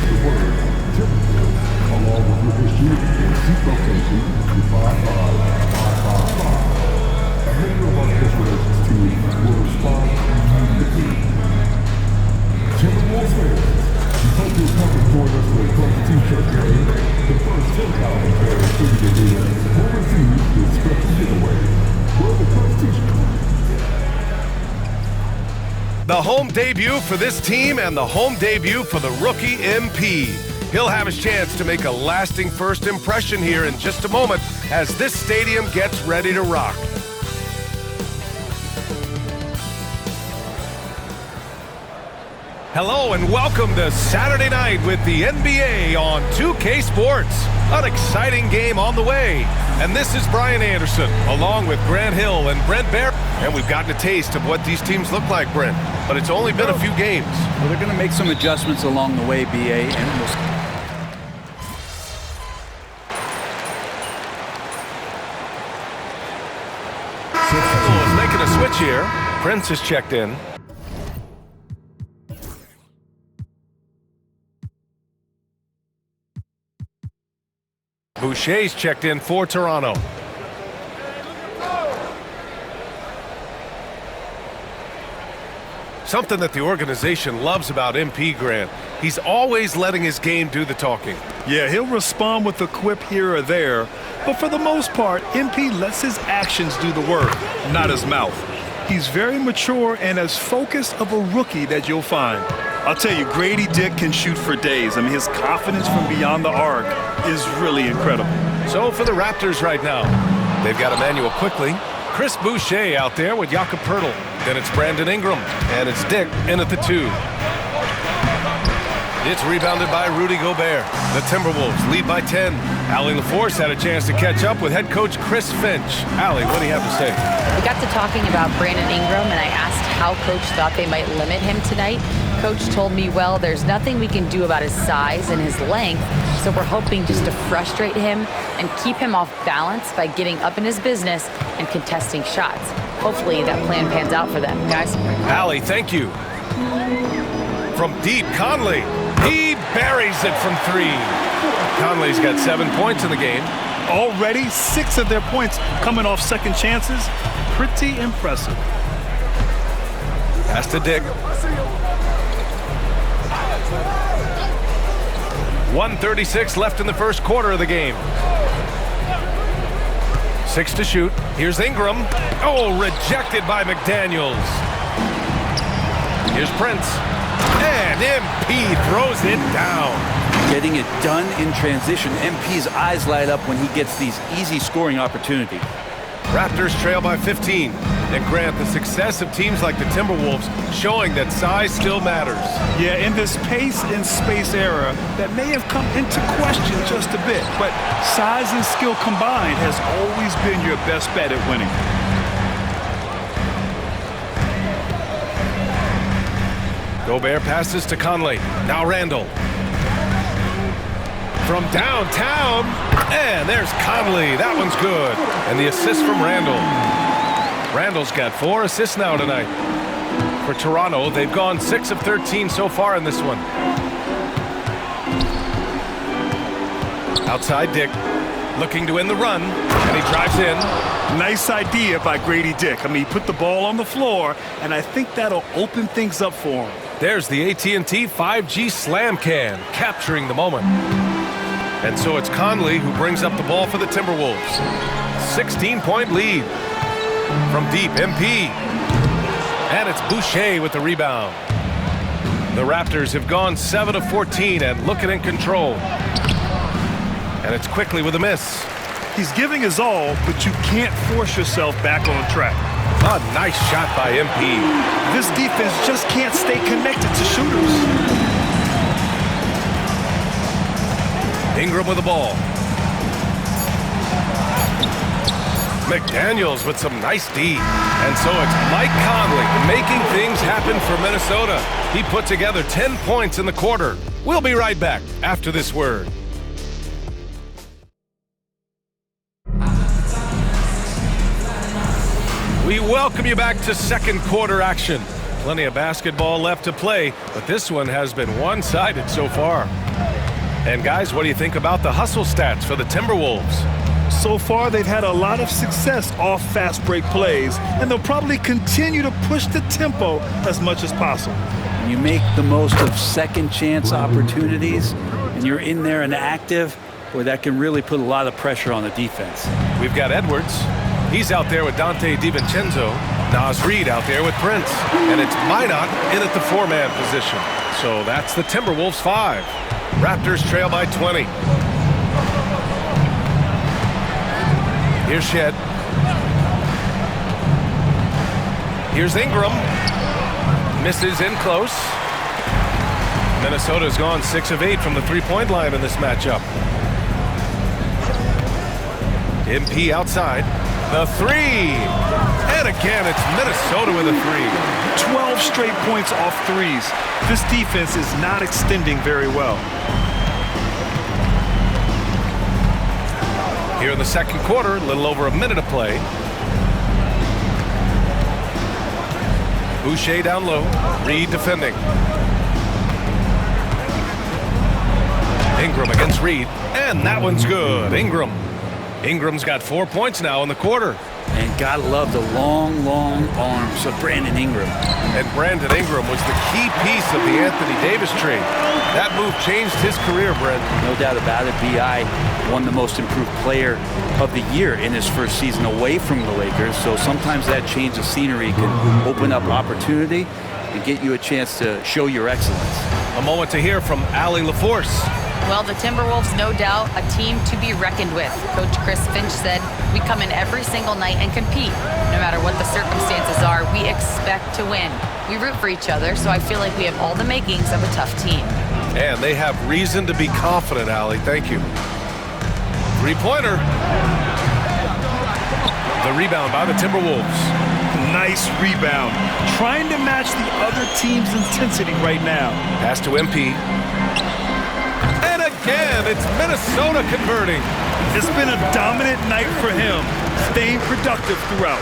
the word temperature along with your issue and seat location to 55555. A member of our guest relations team will respond immediately. Timberwolves fans, we hope you'll come and join us for a club t-shirt game. The first 10,000 pairs figured in here will receive this special giveaway. Wear the club t-shirt. The home debut for this team and the home debut for the rookie MP. He'll have his chance to make a lasting first impression here in just a moment as this stadium gets ready to rock. Hello and welcome to Saturday night with the NBA on 2K Sports. An exciting game on the way. And this is Brian Anderson, along with Grant Hill and Brent Bear. And we've gotten a taste of what these teams look like, Brent. But it's only been a few games. Well, they're going to make some adjustments along the way, BA. And we'll... is making a switch here. Prince is checked in. Boucher's checked in for Toronto. Something that the organization loves about MP, Grant. He's always letting his game do the talking. Yeah, he'll respond with a quip here or there, but for the most part, MP lets his actions do the work, not his mouth. He's very mature and as focused of a rookie that you'll find. I'll tell you, Grady Dick can shoot for days. I mean, his confidence from beyond the arc is really incredible. So for the Raptors right now, they've got Emmanuel quickly. Chris Boucher out there with Jakob Poeltl. Then it's Brandon Ingram, and it's Dick in at the 2. It's rebounded by Rudy Gobert. The Timberwolves lead by 10. Allie LaForce had a chance to catch up with head coach Chris Finch. Allie, what do you have to say? We got to talking about Brandon Ingram, and I asked how Coach thought they might limit him tonight. Coach told me, well, there's nothing we can do about his size and his length, so we're hoping just to frustrate him and keep him off balance by getting up in his business and contesting shots. Hopefully that plan pans out for them, guys. Allie, thank you. From deep, Conley. He buries it from 3. Conley's got 7 points in the game. Already 6 of their points coming off second chances. Pretty impressive. Pass to Dick. 1:36 left in the first quarter of the game. 6 to shoot. Here's Ingram. Oh, rejected by McDaniels. Here's Prince. And MP throws it down. Getting it done in transition. MP's eyes light up when he gets these easy scoring opportunities. Raptors trail by 15. And Grant, the success of teams like the Timberwolves showing that size still matters. Yeah, in this pace and space era, that may have come into question just a bit, but size and skill combined has always been your best bet at winning. Gobert passes to Conley. Now Randall. From downtown, and there's Conley. That one's good. And the assist from Randall. Randall's got 4 assists now tonight. For Toronto, they've gone 6 of 13 so far in this one. Outside Dick, looking to win the run, and he drives in. Nice idea by Grady Dick. I mean, he put the ball on the floor, and I think that'll open things up for him. There's the AT&T 5G Slam Can, capturing the moment. And so it's Conley who brings up the ball for the Timberwolves. 16-point lead. From deep, MP. And it's Boucher with the rebound. The Raptors have gone 7 of 14 and looking in control. And it's quickly with a miss. He's giving his all, but you can't force yourself back on track. A nice shot by MP. This defense just can't stay connected to shooters. Ingram with the ball. McDaniels with some nice D. And so it's Mike Conley making things happen for Minnesota. He put together 10 points in the quarter. We'll be right back after this word. We welcome you back to second quarter action. Plenty of basketball left to play, but this one has been one-sided so far. And guys, what do you think about the hustle stats for the Timberwolves? So far, they've had a lot of success off fast break plays, and they'll probably continue to push the tempo as much as possible. You make the most of second chance opportunities, and you're in there and active, boy, that can really put a lot of pressure on the defense. We've got Edwards. He's out there with Dante DiVincenzo. Nas Reed out there with Prince. And it's Minot in at the four-man position. So that's the Timberwolves 5. Raptors trail by 20. Here's Shed. Here's Ingram. Misses in close. Minnesota's gone 6 of 8 from the three-point line in this matchup. MP outside. The three. And again, it's Minnesota with a three. 12 straight points off threes. This defense is not extending very well. Here in the second quarter, a little over a minute to play. Boucher down low. Reed defending. Ingram against Reed. And that one's good. Ingram's got 4 points now in the quarter. And gotta love the long, long arms of Brandon Ingram. And Brandon Ingram was the key piece of the Anthony Davis trade. That move changed his career, Brent. No doubt about it. B.I. won the most improved player of the year in his first season away from the Lakers. So sometimes that change of scenery can open up opportunity and get you a chance to show your excellence. A moment to hear from Allie LaForce. Well, the Timberwolves, no doubt, a team to be reckoned with. Coach Chris Finch said, we come in every single night and compete. No matter what the circumstances are, we expect to win. We root for each other, so I feel like we have all the makings of a tough team. And they have reason to be confident, Allie. Thank you. Three-pointer. The rebound by the Timberwolves. Nice rebound. Trying to match the other team's intensity right now. Pass to MP. And again, it's Minnesota converting. It's been a dominant night for him, staying productive throughout.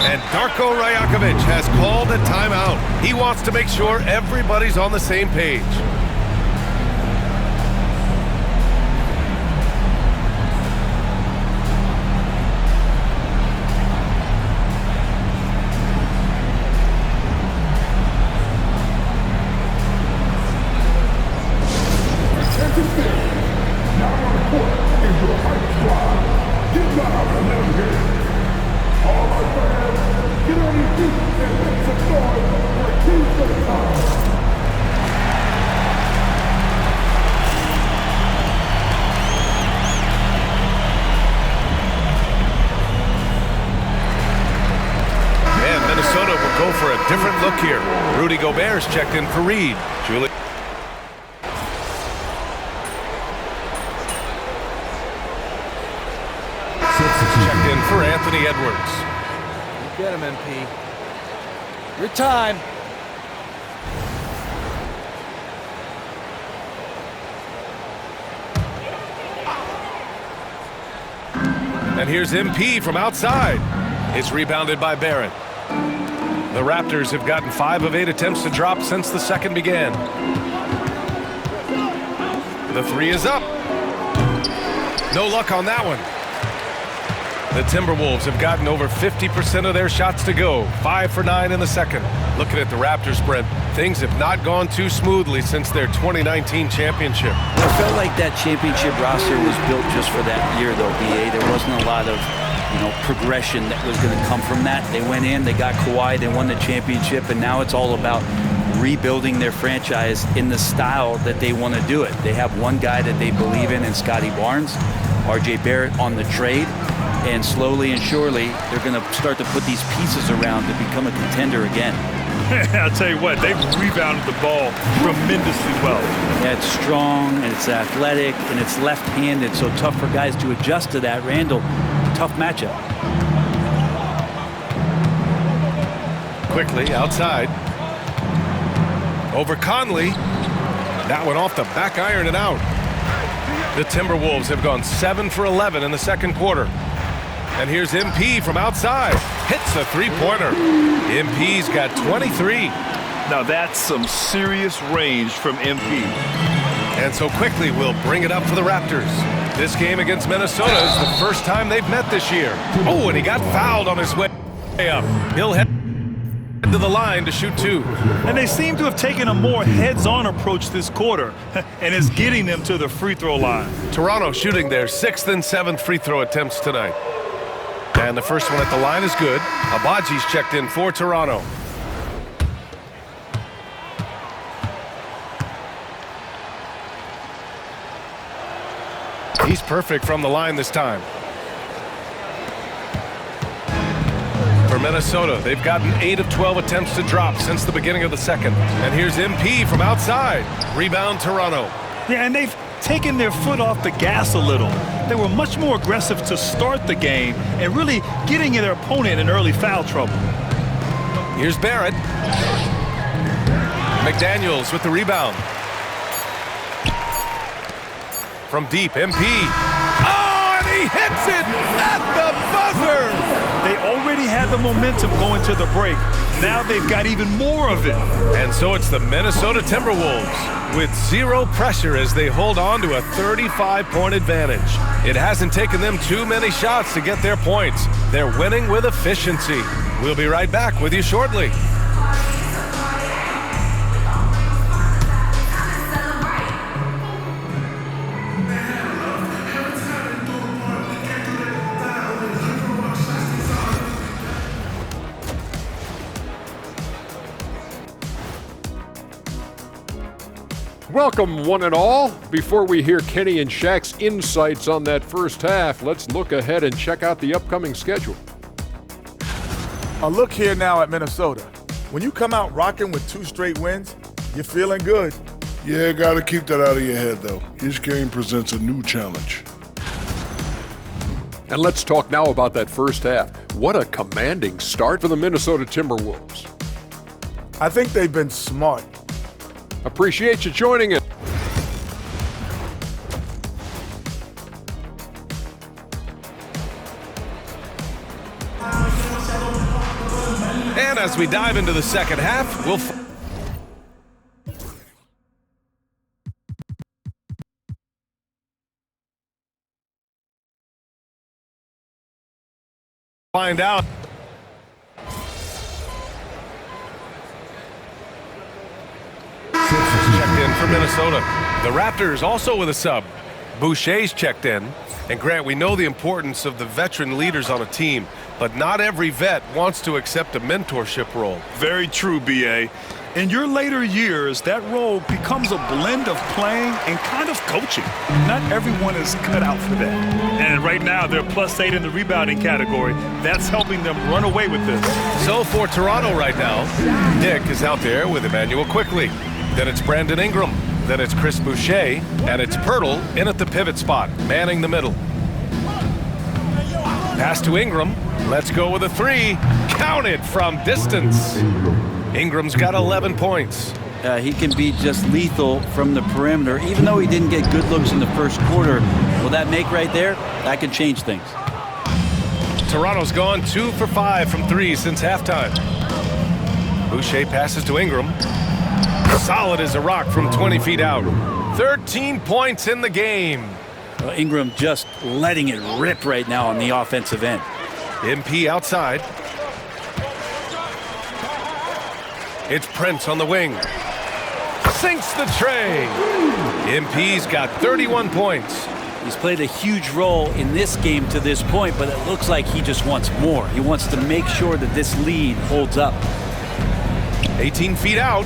And Darko Rajakovic has called a timeout. He wants to make sure everybody's on the same page. Different look here. Rudy Gobert's checked in for Reed. Julie. Checked in for Anthony Edwards. Get him, MP. Your time. And here's MP from outside. It's rebounded by Barrett. The Raptors have gotten 5 of 8 attempts to drop since the second began. The three is up. No luck on that one. The Timberwolves have gotten over 50% of their shots to go. 5 for 9 in the second. Looking at the Raptors, Brent, things have not gone too smoothly since their 2019 championship. I felt like that championship roster was built just for that year, though, B.A. There wasn't a lot of progression that was going to come from that. They went in, they got Kawhi, they won the championship, and now it's all about rebuilding their franchise in the style that they want to do it. They have one guy that they believe in Scotty Barnes, R.J. Barrett on the trade, and slowly and surely they're going to start to put these pieces around to become a contender again. I'll tell you what, they've rebounded the ball tremendously well. Yeah, it's strong, and it's athletic, and it's left-handed, so tough for guys to adjust to that. Randall, tough matchup. Quickly outside. Over Conley. That one off the back iron and out. The Timberwolves have gone 7 for 11 in the second quarter. And here's MP from outside. Hits a three-pointer. MP's got 23. Now that's some serious range from MP. And so quickly we'll bring it up for the Raptors. This game against Minnesota is the first time they've met this year. Oh, and he got fouled on his way up. He'll head to the line to shoot 2. And they seem to have taken a more heads-on approach this quarter, and it's getting them to the free throw line. Toronto shooting their 6th and 7th free throw attempts tonight. And the first one at the line is good. Abaji's checked in for Toronto. He's perfect from the line this time. For Minnesota, they've gotten 8 of 12 attempts to drop since the beginning of the second. And here's MP from outside. Rebound Toronto. Yeah, and they've taken their foot off the gas a little. They were much more aggressive to start the game and really getting their opponent in early foul trouble. Here's Barrett. McDaniels with the rebound. From deep, MP. Oh, and he hits it at the buzzer! They already had the momentum going to the break. Now they've got even more of it. And so it's the Minnesota Timberwolves with 0 pressure as they hold on to a 35-point advantage. It hasn't taken them too many shots to get their points. They're winning with efficiency. We'll be right back with you shortly. Welcome, one and all. Before we hear Kenny and Shaq's insights on that first half, let's look ahead and check out the upcoming schedule. A look here now at Minnesota. When you come out rocking with 2 straight wins, you're feeling good. Yeah, gotta keep that out of your head, though. Each game presents a new challenge. And let's talk now about that first half. What a commanding start for the Minnesota Timberwolves. I think they've been smart. Appreciate you joining us. And as we dive into the second half, we'll find out. Checked in for Minnesota. The Raptors also with a sub. Boucher's checked in. And Grant, we know the importance of the veteran leaders on a team, but not every vet wants to accept a mentorship role. Very true, B.A. In your later years, that role becomes a blend of playing and kind of coaching. Not everyone is cut out for that. And right now, they're +8 in the rebounding category. That's helping them run away with this. So for Toronto right now, Nick is out there with Emmanuel Quickly. Then it's Brandon Ingram. Then it's Chris Boucher. And it's Pirtle in at the pivot spot, manning the middle. Pass to Ingram. Let's go with a 3. Counted from distance. Ingram's got 11 points. He can be just lethal from the perimeter. Even though he didn't get good looks in the first quarter, will that make right there? That can change things. Toronto's gone 2 for 5 from 3 since halftime. Boucher passes to Ingram. Solid as a rock from 20 feet out. 13 points in the game. Ingram just letting it rip right now on the offensive end. MP outside. It's Prince on the wing. Sinks the tray. MP's got 31 points. He's played a huge role in this game to this point, but it looks like he just wants more. He wants to make sure that this lead holds up. 18 feet out.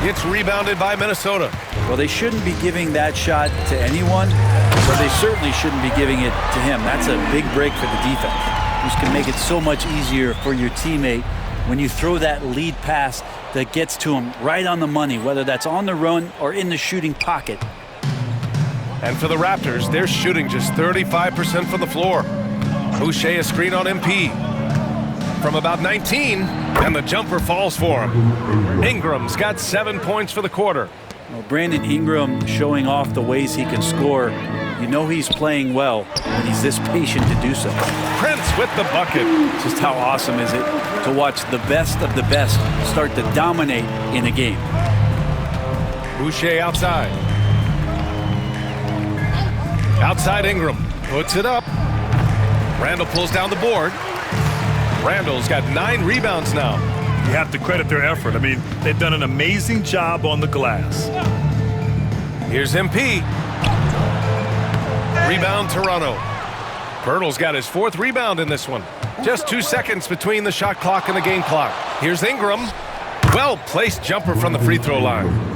It's rebounded by Minnesota. Well, they shouldn't be giving that shot to anyone, but they certainly shouldn't be giving it to him. That's a big break for the defense, which can make it so much easier for your teammate when you throw that lead pass that gets to him right on the money, whether that's on the run or in the shooting pocket. And for the Raptors, they're shooting just 35% from the floor. Boucher a screen on MP. From about 19, and the jumper falls for him. Ingram's got 7 points for the quarter. Well, Brandon Ingram showing off the ways he can score. You know he's playing well when he's this patient to do so. Prince with the bucket. Just how awesome is it to watch the best of the best start to dominate in a game. Boucher outside. Outside Ingram. Puts it up. Randall pulls down the board. Randall's got 9 rebounds now. You have to credit their effort. I mean, they've done an amazing job on the glass. Here's MP. Rebound Toronto. Pirtle's got his 4th rebound in this one. Just 2 seconds between the shot clock and the game clock. Here's Ingram. Well-placed jumper from the free throw line.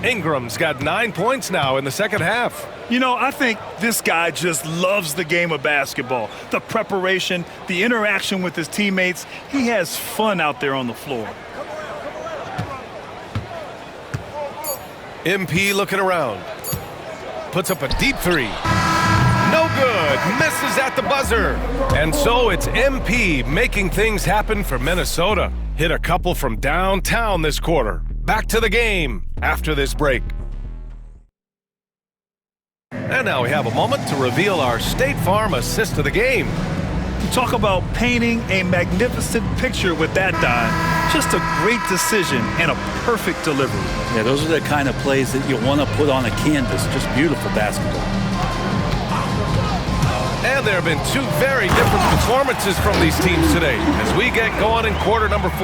Ingram's got 9 points now in the second half. You know, I think this guy just loves the game of basketball. The preparation, the interaction with his teammates. He has fun out there on the floor. MP looking around. Puts up a deep 3. No good. Misses at the buzzer. And so it's MP making things happen for Minnesota. Hit a couple from downtown this quarter. Back to the game after this break. And now we have a moment to reveal our State Farm assist of the game. You talk about painting a magnificent picture with that dime. Just a great decision and a perfect delivery. Yeah, those are the kind of plays that you want to put on a canvas. Just beautiful basketball. And there have been 2 very different performances from these teams today as we get going in quarter number 4.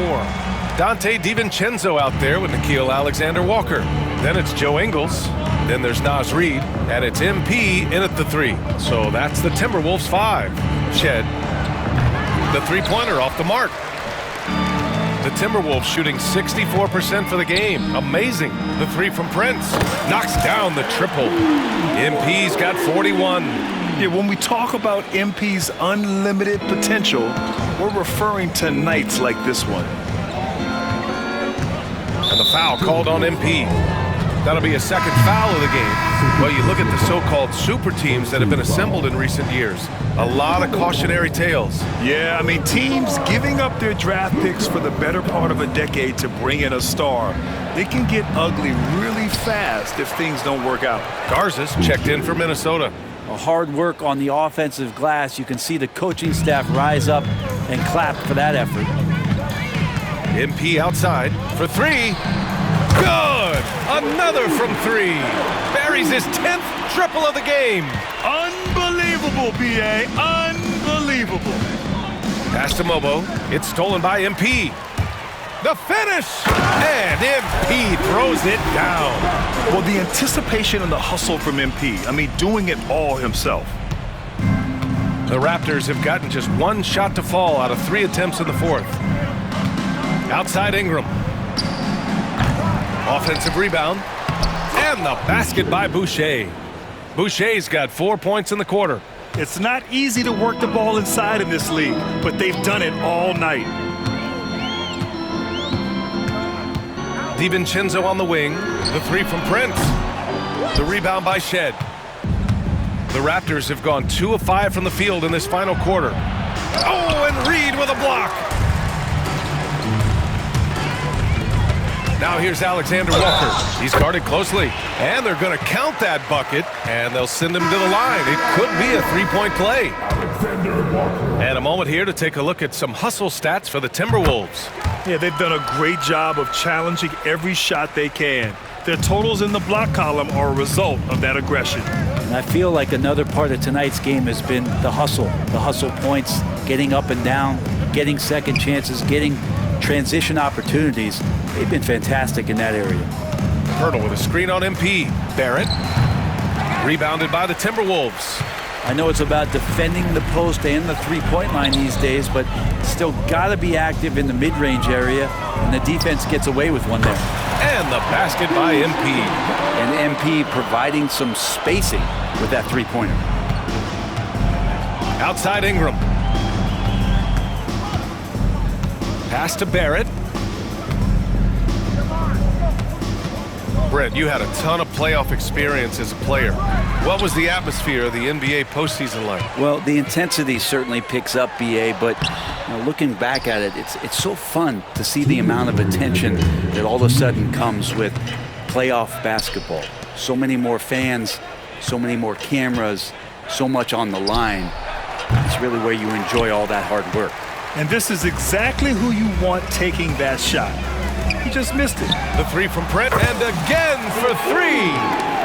Dante DiVincenzo out there with Nickeil Alexander-Walker. Then it's Joe Ingles. Then there's Naz Reid. And it's MP in at the 3. So that's the Timberwolves 5. Shed. The 3-pointer off the mark. The Timberwolves shooting 64% for the game. Amazing. The 3 from Prince. Knocks down the triple. MP's got 41. Yeah, when we talk about MP's unlimited potential, we're referring to nights like this one. And the foul called on MP. That'll be a second foul of the game. Well, you look at the so-called super teams that have been assembled in recent years. A lot of cautionary tales. Yeah, I mean, teams giving up their draft picks for the better part of a decade to bring in a star. They can get ugly really fast if things don't work out. Garza's checked in for Minnesota. A hard work on the offensive glass. You can see the coaching staff rise up and clap for that effort. MP outside for 3. Good! Another from 3. Buries his 10th triple of the game. Unbelievable, B.A. Unbelievable. Pass to Mobo. It's stolen by MP. The finish! And MP throws it down. Well, the anticipation and the hustle from MP. I mean, doing it all himself. The Raptors have gotten just 1 shot to fall out of 3 attempts in the 4th. Outside Ingram. Offensive rebound. And the basket by Boucher. Boucher's got 4 points in the quarter. It's not easy to work the ball inside in this league, but they've done it all night. DiVincenzo on the wing. The 3 from Prince. The rebound by Shed. The Raptors have gone 2 of 5 from the field in this final quarter. Oh, and Reid with a block. Now here's Alexander Walker. He's guarded closely. And they're going to count that bucket, and they'll send him to the line. It could be a 3-point play. And a moment here to take a look at some hustle stats for the Timberwolves. Yeah, they've done a great job of challenging every shot they can. Their totals in the block column are a result of that aggression. And I feel like another part of tonight's game has been the hustle points, getting up and down, getting second chances, getting transition opportunities. They've been fantastic in that area. Pirtle with a screen on MP. Barrett. Rebounded by the Timberwolves. I know it's about defending the post and the three-point line these days, but still got to be active in the mid-range area, and the defense gets away with one there. And the basket by MP. And MP providing some spacing with that three-pointer. Outside Ingram. Pass to Barrett. Brent, you had a ton of playoff experience as a player. What was the atmosphere of the NBA postseason like? Well, the intensity certainly picks up, BA, but looking back at it, it's so fun to see the amount of attention that all of a sudden comes with playoff basketball. So many more fans, so many more cameras, so much on the line. It's really where you enjoy all that hard work. And this is exactly who you want taking that shot. He just missed it. The three from Brent, and again for three.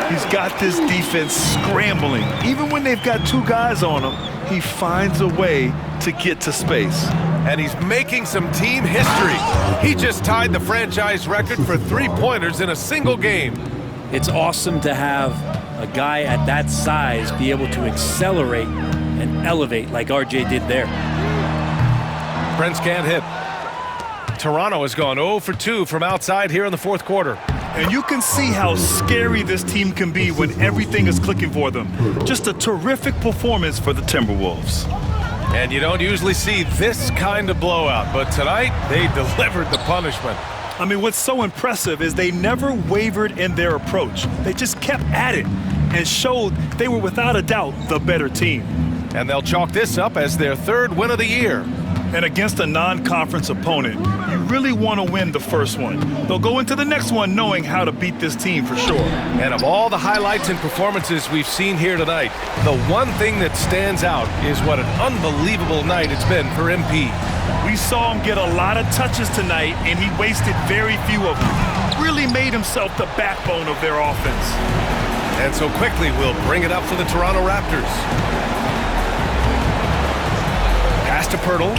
He's got this defense scrambling. Even when they've got two guys on him, he finds a way to get to space. And he's making some team history. He just tied the franchise record for three-pointers in a single game. It's awesome to have a guy at that size be able to accelerate and elevate like RJ did there. Brent's can't hit. Toronto has gone 0 for 2 from outside here in the fourth quarter. And you can see how scary this team can be when everything is clicking for them. Just a terrific performance for the Timberwolves. And you don't usually see this kind of blowout, but tonight they delivered the punishment. I mean, what's so impressive is they never wavered in their approach. They just kept at it and showed they were without a doubt the better team. And they'll chalk this up as their third win of the year. And against a non-conference opponent, you really want to win the first one. They'll go into the next one knowing how to beat this team for sure. And of all the highlights and performances we've seen here tonight, the one thing that stands out is what an unbelievable night it's been for MP. We saw him get a lot of touches tonight, and he wasted very few of them. Really made himself the backbone of their offense. And so quickly, we'll bring it up for the Toronto Raptors. Pass to Pirtle.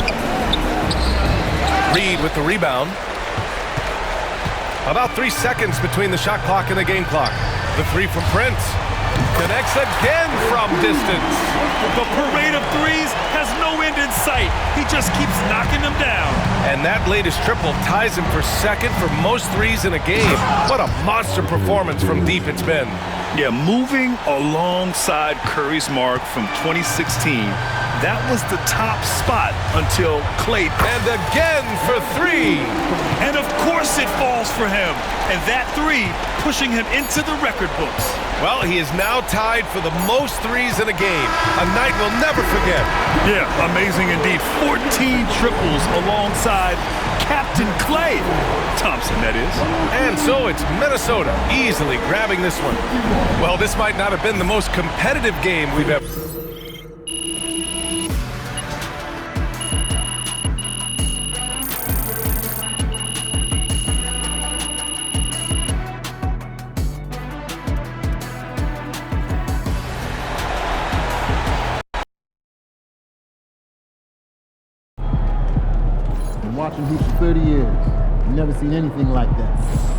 Reed with the rebound. About 3 seconds between the shot clock and the game clock. The three from Prince. Connects again from distance. The parade of threes has no end in sight. He just keeps knocking them down. And that latest triple ties him for second for most threes in a game. What a monster performance from deep it's been. Yeah, moving alongside Curry's mark from 2016, that was the top spot until Klay. And again for three. And of course it falls for him. And that three pushing him into the record books. Well, he is now tied for the most threes in a game. A night we'll never forget. Yeah, amazing indeed. 14 triples alongside Captain Klay Thompson, that is. And so it's Minnesota easily grabbing this one. Well, this might not have been the most competitive game we've ever. Watching hoops for 30 years. Never seen anything like that.